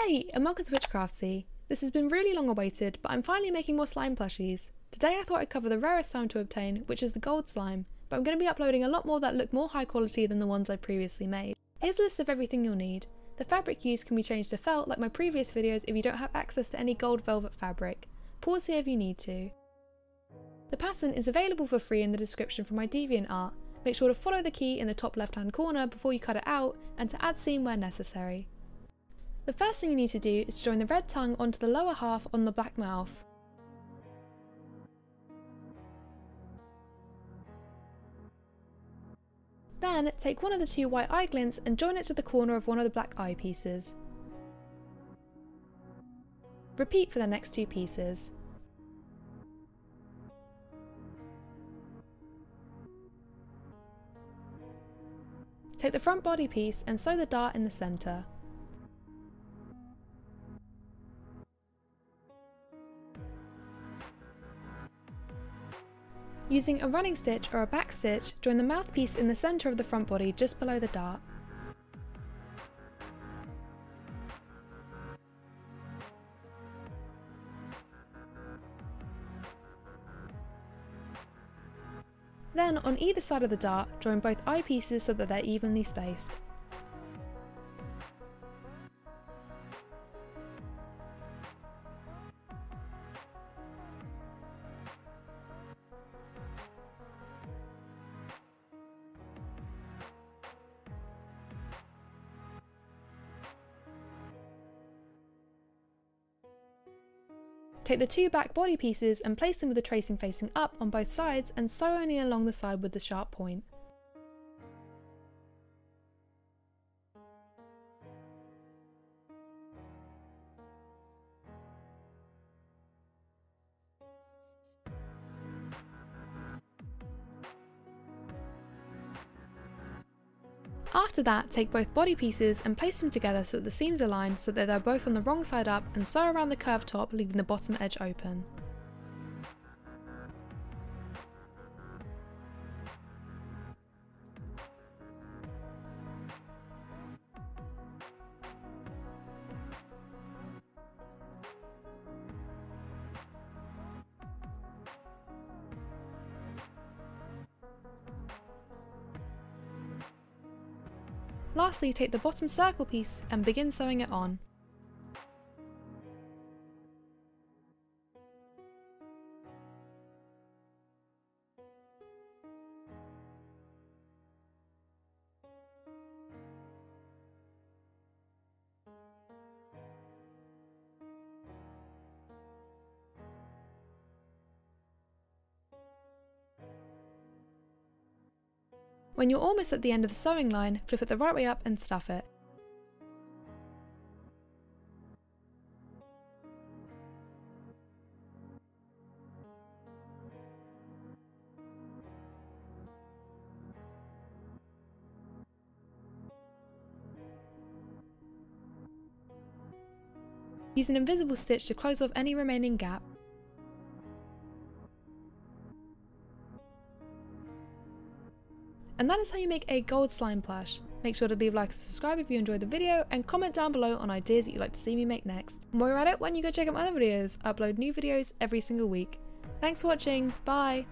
Hey, and welcome to Witchcraftsy. This has been really long awaited, but I'm finally making more slime plushies. Today I thought I'd cover the rarest slime to obtain, which is the gold slime, but I'm going to be uploading a lot more that look more high quality than the ones I previously made. Here's a list of everything you'll need. The fabric used can be changed to felt like my previous videos if you don't have access to any gold velvet fabric. Pause here if you need to. The pattern is available for free in the description for my DeviantArt. Make sure to follow the key in the top left hand corner before you cut it out and to add seam where necessary. The first thing you need to do is to join the red tongue onto the lower half on the black mouth. Then take one of the two white eye glints and join it to the corner of one of the black eye pieces. Repeat for the next two pieces. Take the front body piece and sew the dart in the centre. Using a running stitch or a back stitch, join the mouthpiece in the centre of the front body just below the dart. Then, on either side of the dart, join both eye pieces so that they're evenly spaced. Take the two back body pieces and place them with the tracing facing up on both sides and sew only along the side with the sharp point. After that, take both body pieces and place them together so that the seams align so that they're both on the wrong side up and sew around the curved top, leaving the bottom edge open. Lastly, take the bottom circle piece and begin sewing it on. When you're almost at the end of the sewing line, flip it the right way up and stuff it. Use an invisible stitch to close off any remaining gap. And that is how you make a gold slime plush. Make sure to leave a like and subscribe if you enjoyed the video, and comment down below on ideas that you'd like to see me make next. And while you're at it, why don't you go check out my other videos? I upload new videos every single week. Thanks for watching, bye!